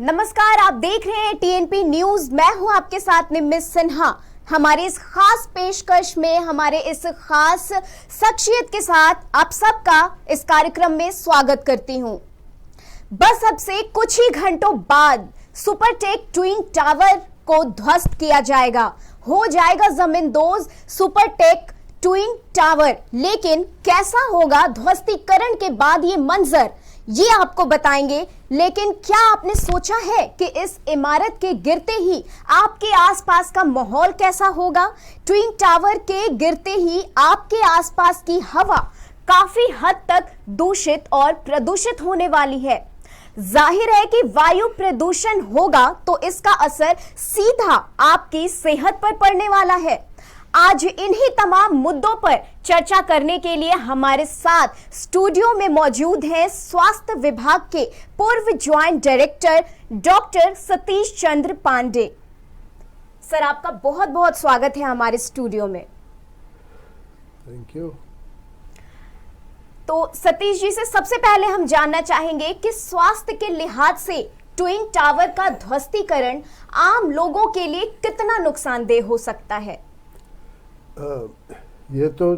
नमस्कार, आप देख रहे हैं टीएनपी न्यूज। मैं हूं आपके साथ निमिष सिन्हा। हमारे इस खास पेशकश में हमारे इस खास शख्सियत के साथ आप सबका इस कार्यक्रम में स्वागत करती हूं। बस अब से कुछ ही घंटों बाद सुपरटेक ट्विन टावर को ध्वस्त किया जाएगा। हो जाएगा जमींदोज सुपरटेक ट्विन टावर। लेकिन कैसा होगा ध्वस्तीकरण के बाद ये मंजर, ये आपको बताएंगे। लेकिन क्या आपने सोचा है कि इस इमारत के गिरते ही आपके आसपास का माहौल कैसा होगा? ट्विन टावर के गिरते ही आपके आसपास की हवा काफी हद तक दूषित और प्रदूषित होने वाली है। जाहिर है कि वायु प्रदूषण होगा तो इसका असर सीधा आपकी सेहत पर पड़ने वाला है। आज इन्हीं तमाम मुद्दों पर चर्चा करने के लिए हमारे साथ स्टूडियो में मौजूद हैं स्वास्थ्य विभाग के पूर्व joint director doctor Satish Chandra Pandey. Sir, आपका बहुत बहुत स्वागत है हमारे स्टूडियो में। Thank you. तो सतीश जी से सबसे पहले हम जानना चाहेंगे कि स्वास्थ्य के लिहाज से ट्विन टावर का ध्वस्तीकरण आम लोगों के लिए कितना नुकसानदेह हो सकता है? ये तो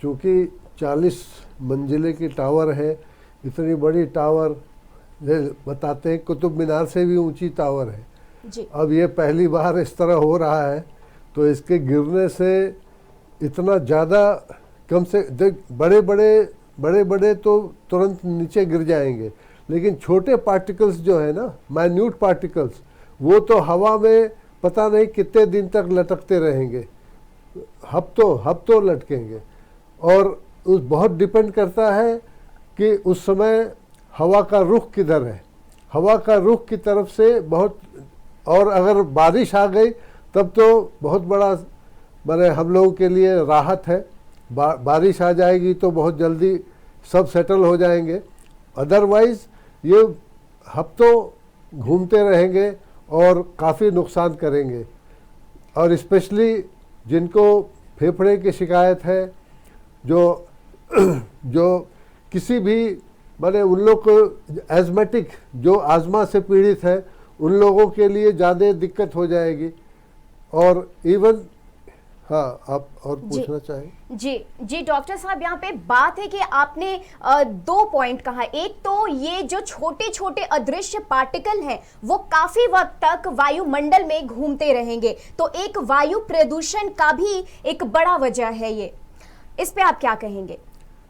चूँकि 40 मंजिले की टावर है, इतनी बड़ी टावर, बताते हैं कुतुब मीनार से भी ऊंची टावर है जी। अब ये पहली बार इस तरह हो रहा है, तो इसके गिरने से इतना ज़्यादा कम से बड़े बड़े तो तुरंत नीचे गिर जाएंगे, लेकिन छोटे पार्टिकल्स जो है ना, माइन्यूट पार्टिकल्स, वो तो हवा में पता नहीं कितने दिन तक लटकते रहेंगे, हफ्तों लटकेंगे। और उस बहुत डिपेंड करता है कि उस समय हवा का रुख किधर है। हवा का रुख की तरफ से बहुत, और अगर बारिश आ गई तब तो बहुत बड़ा माने हम लोगों के लिए राहत है। बारिश आ जाएगी तो बहुत जल्दी सब सेटल हो जाएंगे, अदरवाइज ये हफ्तों घूमते रहेंगे और काफ़ी नुकसान करेंगे। और स्पेशली जिनको फेफड़े की शिकायत है, जो किसी भी माने उन लोग को एजमेटिक, जो आजमा से पीड़ित है, उन लोगों के लिए ज़्यादा दिक्कत हो जाएगी। और इवन हाँ, आप और पूछना चाहें? जी डॉक्टर साहब, यहाँ पे बात है कि आपने 2 पॉइंट कहा। एक तो ये जो छोटे छोटे अदृश्य पार्टिकल हैं वो काफी वक्त तक वायुमंडल में घूमते रहेंगे, तो एक वायु प्रदूषण का भी एक बड़ा वजह है ये। इस पे आप क्या कहेंगे?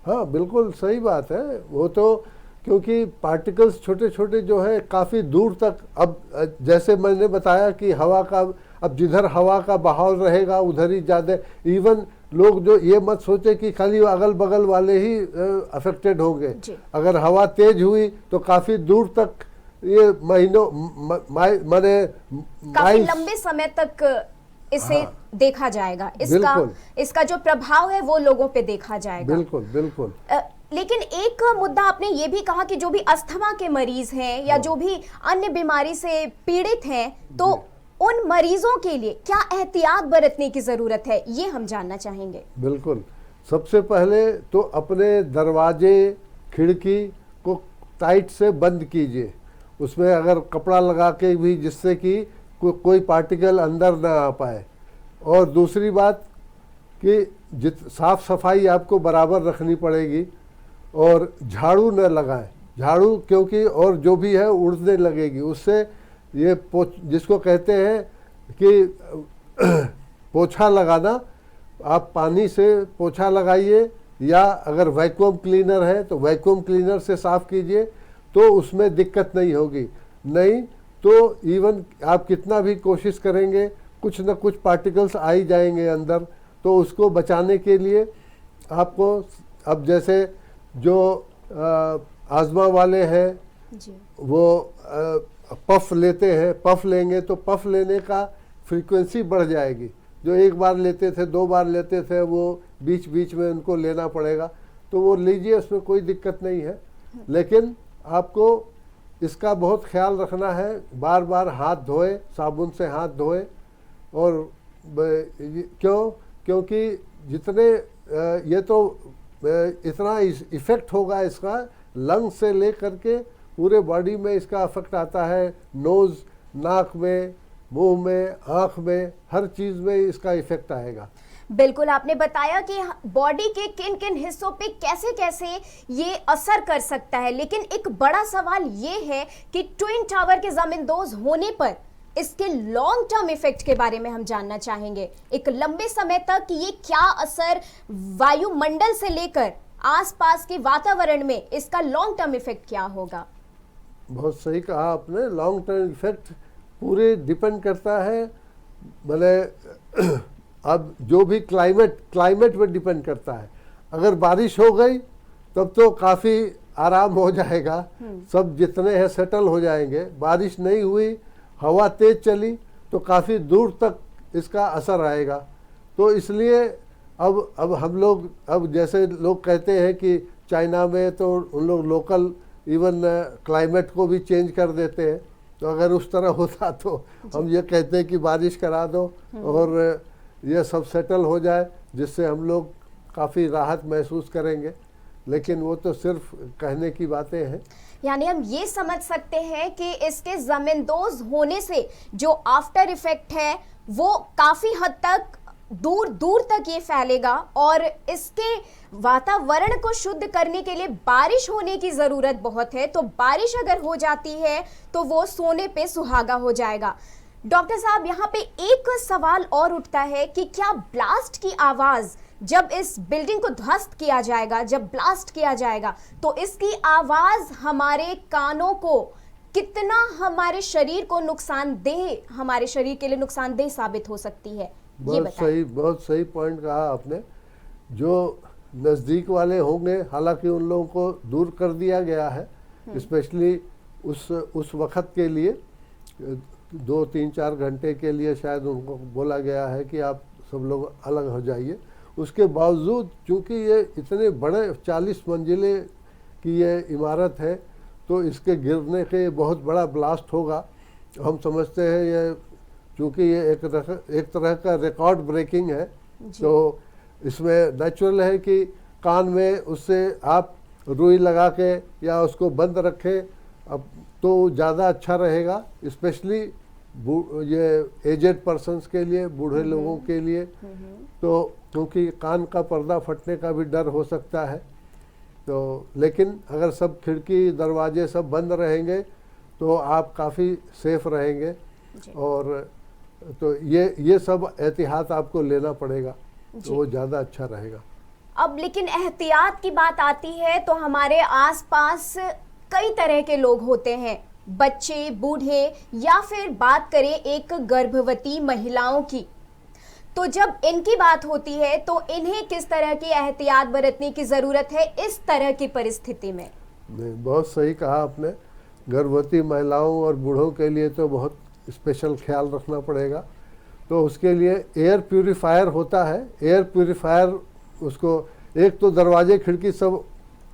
हाँ, बिल्कुल सही बात है। वो तो क्योंकि पार्टिकल्स छोटे छोटे जो है काफ़ी दूर तक, अब जैसे मैंने बताया कि हवा का, अब जिधर हवा का बहाव रहेगा उधर ही ज़्यादा, इवन लोग जो ये मत सोचे कि खाली अगल बगल वाले ही अफेक्टेड होंगे। अगर हवा तेज हुई तो काफ़ी दूर तक, ये महीनों माने काफी लंबे समय तक इसे देखा जाएगा। इसका जो प्रभाव है वो लोगों पे देखा जाएगा। बिल्कुल। लेकिन एक मुद्दा आपने ये भी कहा कि जो भी अस्थमा के मरीज हैं या जो भी अन्य बीमारी से पीड़ित हैं, तो उन मरीजों के लिए क्या एहतियात बरतने की जरूरत है, ये हम जानना चाहेंगे। बिल्कुल। सबसे पहले तो अपने दरवाजे खिड़की को टाइट से बंद कीजिए, उसमें अगर कपड़ा लगा के भी, जिससे कि कोई पार्टिकल अंदर ना आ पाए। और दूसरी बात कि साफ सफाई आपको बराबर रखनी पड़ेगी, और झाड़ू न लगाएं। झाड़ू क्योंकि और जो भी है उड़ने लगेगी, उससे ये जिसको कहते हैं कि पोछा लगाना, आप पानी से पोछा लगाइए, या अगर वैक्यूम क्लीनर है तो वैक्यूम क्लीनर से साफ़ कीजिए, तो उसमें दिक्कत नहीं होगी। नहीं तो इवन आप कितना भी कोशिश करेंगे, कुछ न कुछ पार्टिकल्स आ ही जाएंगे अंदर। तो उसको बचाने के लिए आपको, अब जैसे जो आजमा वाले हैं वो पफ लेते हैं, पफ लेंगे तो पफ लेने का फ्रीक्वेंसी बढ़ जाएगी। जो एक बार लेते थे, 2 बार लेते थे, वो बीच बीच में उनको लेना पड़ेगा। तो वो लीजिए, उसमें कोई दिक्कत नहीं है। लेकिन आपको इसका बहुत ख्याल रखना है, बार बार हाथ धोए, साबुन से हाथ धोए। और क्योंकि जितने ये तो इतना इफ़ेक्ट होगा इसका लंग से ले करके पूरे बॉडी में इसका इफेक्ट आता है, नोज़, नाक में, मुंह में, आँख में, हर चीज़ में इसका इफेक्ट आएगा। बिल्कुल, आपने बताया कि बॉडी के किन किन हिस्सों पे कैसे कैसे ये असर कर सकता है, लेकिन एक बड़ा सवाल ये है कि ट्विन टावर के जमींदोज होने पर इसके लॉन्ग टर्म इफेक्ट के बारे में हम जानना चाहेंगे। एक लंबे समय तक ये क्या असर वायुमंडल से लेकर आसपास के वातावरण में इसका लॉन्ग टर्म इफेक्ट क्या होगा? बहुत सही कहा आपने। लॉन्ग टर्म इफेक्ट पूरे डिपेंड करता है, भले अब जो भी क्लाइमेट पर डिपेंड करता है। अगर बारिश हो गई तब तो काफ़ी आराम हो जाएगा, सब जितने हैं सेटल हो जाएंगे। बारिश नहीं हुई, हवा तेज चली तो काफ़ी दूर तक इसका असर आएगा। तो इसलिए अब हम लोग, अब जैसे लोग कहते हैं कि चाइना में तो उन लोग लोकल इवन क्लाइमेट को भी चेंज कर देते हैं, तो अगर उस तरह होता तो हम ये कहते हैं कि बारिश करा दो और ये सब सेटल हो जाए, जिससे हम लोग काफ़ी राहत महसूस करेंगे। लेकिन वो तो सिर्फ कहने की बातें हैं। यानी हम ये समझ सकते हैं कि इसके जमींदोज होने से जो आफ्टर इफेक्ट है वो काफ़ी हद तक दूर दूर तक ये फैलेगा और इसके वातावरण को शुद्ध करने के लिए बारिश होने की ज़रूरत बहुत है। तो बारिश अगर हो जाती है तो वो सोने पे सुहागा हो जाएगा। डॉक्टर साहब, यहाँ पे एक सवाल और उठता है कि क्या ब्लास्ट की आवाज़ जब इस बिल्डिंग को ध्वस्त किया जाएगा, जब ब्लास्ट किया जाएगा, तो इसकी आवाज़ हमारे कानों को कितना हमारे शरीर को नुकसानदेह, हमारे शरीर के लिए नुकसानदेह साबित हो सकती है? बहुत सही पॉइंट कहा आपने। जो नज़दीक वाले होंगे, हालांकि उन लोगों को दूर कर दिया गया है, स्पेशली उस वक्त के लिए 2-3-4 घंटे के लिए शायद उनको बोला गया है कि आप सब लोग अलग हो जाइए। उसके बावजूद चूँकि ये इतने बड़े 40 मंजिले की ये इमारत है, तो इसके गिरने के बहुत बड़ा ब्लास्ट होगा। हम समझते हैं ये, चूँकि ये एक तरह का रिकॉर्ड ब्रेकिंग है, तो इसमें नेचुरल है कि कान में उससे आप रुई लगा के या उसको बंद रखें, अब तो ज़्यादा अच्छा रहेगा। स्पेशली ये एजेड पर्सन्स के लिए, बूढ़े लोगों के लिए, तो क्योंकि कान का पर्दा फटने का भी डर हो सकता है। तो लेकिन अगर सब खिड़की दरवाजे सब बंद रहेंगे तो आप काफ़ी सेफ रहेंगे। और तो ये सब एहतियात आपको लेना पड़ेगा, तो वो ज़्यादा अच्छा रहेगा। अब लेकिन एहतियात की बात आती है तो हमारे आसपास कई तरह के लोग होते हैं, बच्चे, बूढ़े, या फिर बात करें एक गर्भवती महिलाओं की। तो जब इनकी बात होती है तो इन्हें किस तरह की एहतियात बरतने की ज़रूरत है इस तरह की परिस्थिति में? बहुत सही कहा आपने। गर्भवती महिलाओं और बूढ़ों के लिए तो बहुत स्पेशल ख्याल रखना पड़ेगा। तो उसके लिए एयर प्यूरीफायर होता है। एयर प्यूरीफायर, उसको एक तो दरवाजे खिड़की सब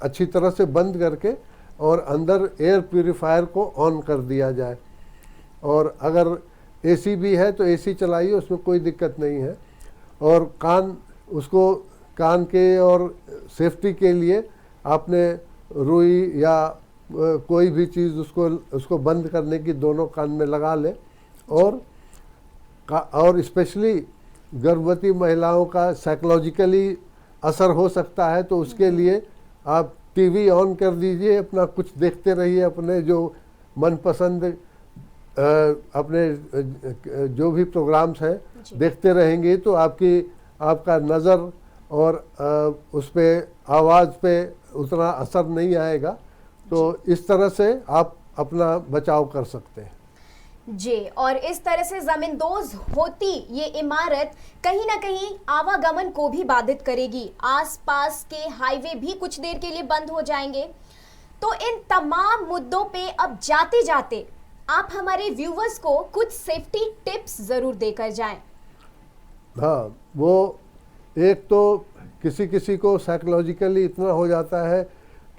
अच्छी तरह से बंद करके और अंदर एयर प्यूरीफायर को ऑन कर दिया जाए। और अगर एसी भी है तो एसी चलाइए, उसमें कोई दिक्कत नहीं है। और कान के और सेफ्टी के लिए आपने रुई या कोई भी चीज़ उसको बंद करने की दोनों कान में लगा ले। और स्पेशली गर्भवती महिलाओं का साइकोलॉजिकली असर हो सकता है, तो उसके लिए आप टीवी ऑन कर दीजिए, अपना कुछ देखते रहिए, अपने जो मनपसंद अपने जो भी प्रोग्राम्स हैं देखते रहेंगे तो आपका नज़र और उस पर आवाज़ पे उतना असर नहीं आएगा। तो इस तरह से आप अपना बचाव कर सकते हैं जी। और इस तरह से जमींदोज होती ये इमारत कहीं ना कहीं आवागमन को भी बाधित करेगी। आसपास के हाईवे भी कुछ देर के लिए बंद हो जाएंगे। तो इन तमाम मुद्दों पे अब जाते जाते आप हमारे व्यूवर्स को कुछ सेफ्टी टिप्स जरूर देकर जाएं। हाँ, वो एक तो किसी को साइकोलॉजिकली इतना हो जाता है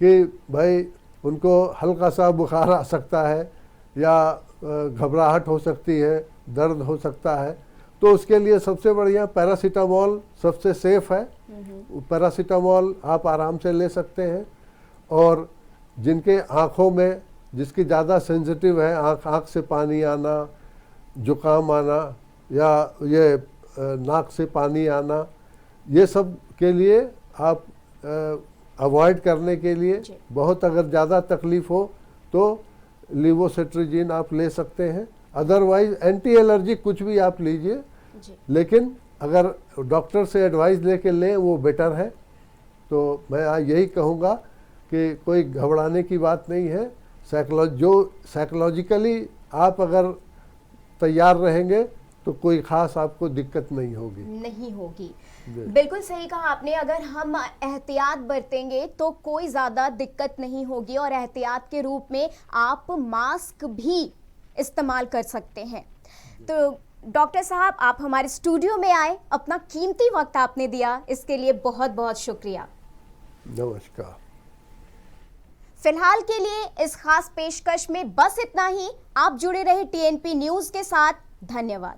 कि भाई उनको हल्का सा बुखार आ सकता है या घबराहट हो सकती है, दर्द हो सकता है। तो उसके लिए सबसे बढ़िया पैरासीटामोल सबसे सेफ है। पैरासीटामोल आप आराम से ले सकते हैं। और जिनके आँखों में जिसकी ज़्यादा सेंसिटिव है, आँख से पानी आना, जुकाम आना या ये नाक से पानी आना, ये सब के लिए आप अवॉइड करने के लिए बहुत अगर ज़्यादा तकलीफ हो तो लिवोसिट्रिजिन आप ले सकते हैं। अदरवाइज एंटी एलर्जी कुछ भी आप लीजिए, लेकिन अगर डॉक्टर से एडवाइस लेके लें वो बेटर है। तो मैं यही कहूँगा कि कोई घबराने की बात नहीं है। साइकोलॉजिकली आप अगर तैयार रहेंगे तो कोई ख़ास आपको दिक्कत नहीं होगी। बिल्कुल सही कहा आपने। अगर हम एहतियात बरतेंगे तो कोई ज़्यादा दिक्कत नहीं होगी, और एहतियात के रूप में आप मास्क भी इस्तेमाल कर सकते हैं। तो डॉक्टर साहब, आप हमारे स्टूडियो में आए, अपना कीमती वक्त आपने दिया, इसके लिए बहुत बहुत शुक्रिया। नमस्कार। फिलहाल के लिए इस खास पेशकश में बस इतना ही। आप जुड़े रहे टीएनपी न्यूज़ के साथ। धन्यवाद।